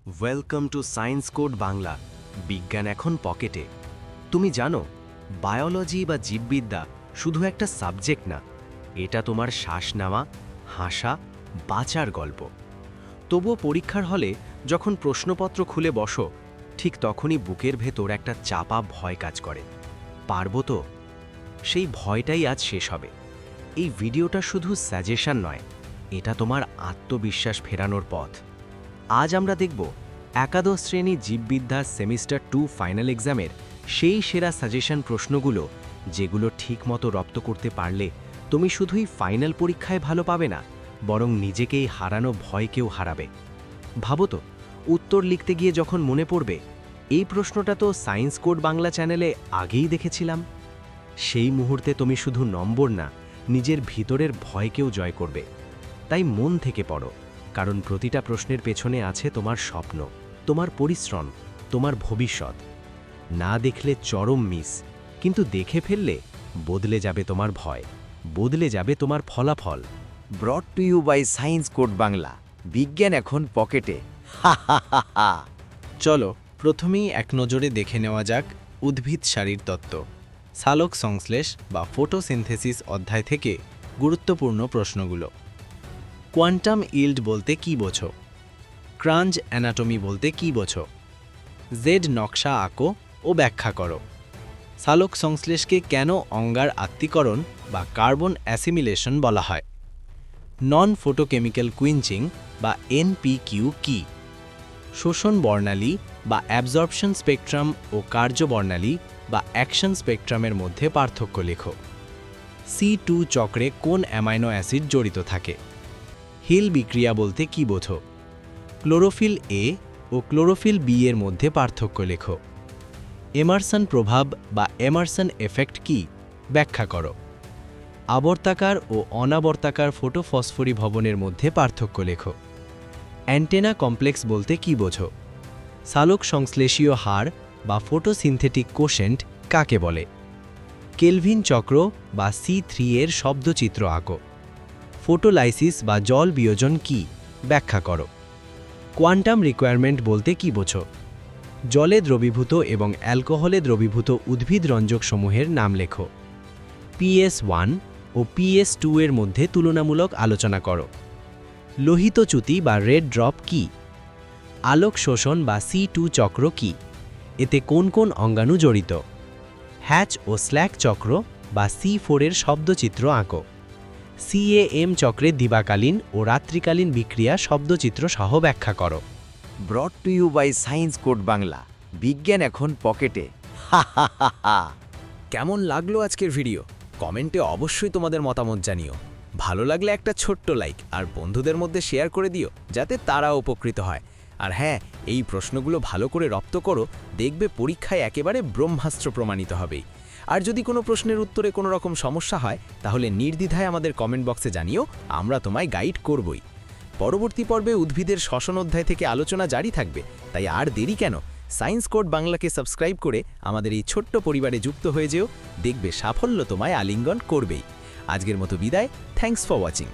Welcome to science Code Bangla. বিজ্ঞান এখন পকেটে। তুমি জানো, বায়োলজি বা জীববিদ্যা শুধু একটা সাবজেক্ট না, এটা তোমার শ্বাস নেওয়া, হাসা, বাঁচার গল্প। তবুও পরীক্ষার হলে যখন প্রশ্নপত্র খুলে বসো, ঠিক তখনই বুকের ভেতর একটা চাপা ভয় কাজ করে। পারবো তো? সেই ভয়টাই আজ শেষ হবে। এই ভিডিওটা শুধু সাজেশন নয়, এটা তোমার আত্মবিশ্বাস ফেরানোর পথ। আজ আমরা দেখব একাদশ শ্রেণী জীববিদ্যার সেমিস্টার 2 ফাইনাল এক্সামের সেই সেরা সাজেশন প্রশ্নগুলো, যেগুলো ঠিকমতো রপ্ত করতে পারলে তুমি শুধুই ফাইনাল পরীক্ষায় ভালো পাবে না, বরং নিজেকেই হারানো ভয়কেও হারাবে। ভাবো তো, উত্তর লিখতে গিয়ে যখন মনে পড়বে, এই প্রশ্নটা তো সায়েন্স কোড বাংলা চ্যানেলে আগেই দেখেছিলাম। সেই মুহূর্তে তুমি শুধু নম্বর না, নিজের ভিতরের ভয়কেও জয় করবে। তাই মন থেকে পড়ো, কারণ প্রতিটা প্রশ্নের পেছনে আছে তোমার স্বপ্ন, তোমার পরিশ্রম, তোমার ভবিষ্যৎ। না দেখলে চরম মিস, কিন্তু দেখে ফেললে বদলে যাবে তোমার ভয়, বদলে যাবে তোমার ফলাফল। Brought to you by Science Code Bangla. বিজ্ঞান এখন পকেটে। চলো প্রথমেই এক নজরে দেখে নেওয়া যাক উদ্ভিদ সারির তত্ত্ব, সালোক সংশ্লেষ বা ফটোসিনথেসিস অধ্যায় থেকে গুরুত্বপূর্ণ প্রশ্নগুলো। কোয়ান্টাম ইল্ড বলতে কী বোঝো? ক্রাঞ্জ অ্যানাটমি বলতে কী বোঝো? জেড নকশা আঁকো ও ব্যাখ্যা করো। সালোক সংশ্লেষকে কেন অঙ্গার আত্তীকরণ বা কার্বন অ্যাসিমিলেশন বলা হয়? নন ফোটোকেমিক্যাল কুইঞ্চিং বা এনপিকিউ কী? শোষণ বর্ণালী বা অ্যাবজর্পশন স্পেকট্রাম ও কার্য বর্ণালী বা অ্যাকশন স্পেকট্রামের মধ্যে পার্থক্য লেখো। C2 চক্রে কোন অ্যামাইনো অ্যাসিড জড়িত থাকে? হিল বিক্রিয়া বলতে কী বোঝো? ক্লোরোফিল এ ও ক্লোরোফিল বি এর মধ্যে পার্থক্য লেখো। এমারসন প্রভাব বা এমারসন এফেক্ট কী? ব্যাখ্যা করো। আবর্তাকার ও অনাবর্তাকার ফোটোফসফরি ভবনের মধ্যে পার্থক্য লেখো। অ্যান্টেনা কমপ্লেক্স বলতে কী বোঝো? সালোক সংশ্লেষীয় হার বা ফটোসিনথেটিক কোশেন্ট কাকে বলে? কেলভিন চক্র বা C3 এর শব্দচিত্র আঁকো। ফোটোলাইসিস বা জল বিয়োজন কী? ব্যাখ্যা করো। কোয়ান্টাম রিকোয়ারমেন্ট বলতে কী বোঝো? জলে দ্রবীভূত এবং অ্যালকোহলে দ্রবীভূত উদ্ভিদ রঞ্জকসমূহের নাম লেখো। PS1 ও PS2 এর মধ্যে তুলনামূলক আলোচনা করো। লোহিত চ্যুতি বা রেড ড্রপ কী? আলোক শোষণ বা C2 চক্র কী? এতে কোন কোন অঙ্গাণু জড়িত? হ্যাচ ও স্ল্যাক চক্র বা C4 এর শব্দচিত্র আঁকো। CAM চক্রে দিবাকালীন ও রাত্রিকালীন বিক্রিয়া শব্দচিত্র সহ ব্যাখ্যা করো। Brought to you by Science Code Bangla. বিজ্ঞান এখন পকেটে। কেমন লাগলো আজকের ভিডিও? কমেন্টে অবশ্যই তোমাদের মতামত জানিও। ভালো লাগলে একটা ছোট্ট লাইক আর বন্ধুদের মধ্যে শেয়ার করে দিও, যাতে তারাও উপকৃত হয়। আর হ্যাঁ, এই প্রশ্নগুলো ভালো করে রপ্ত করো, দেখবে পরীক্ষায় একেবারে ব্রহ্মাস্ত্র প্রমাণিত হবেই। আর যদি কোনো প্রশ্নের উত্তরে কোনো রকম সমস্যা হয়, তাহলে নির্দ্বিধায় আমাদের কমেন্ট বক্সে জানিও, আমরা তোমায় গাইড করবই। পরবর্তী পর্বে উদ্ভিদের শ্বসন অধ্যায় থেকে আলোচনা জারি থাকবে, তাই আর দেরি কেন? সায়েন্স কোড বাংলাকে সাবস্ক্রাইব করে আমাদের এই ছোট্ট পরিবারে যুক্ত হয়ে যেও, দেখবে সাফল্য তোমায় আলিঙ্গন করবেই। আজকের মতো বিদায়, থ্যাঙ্কস ফর ওয়াচিং।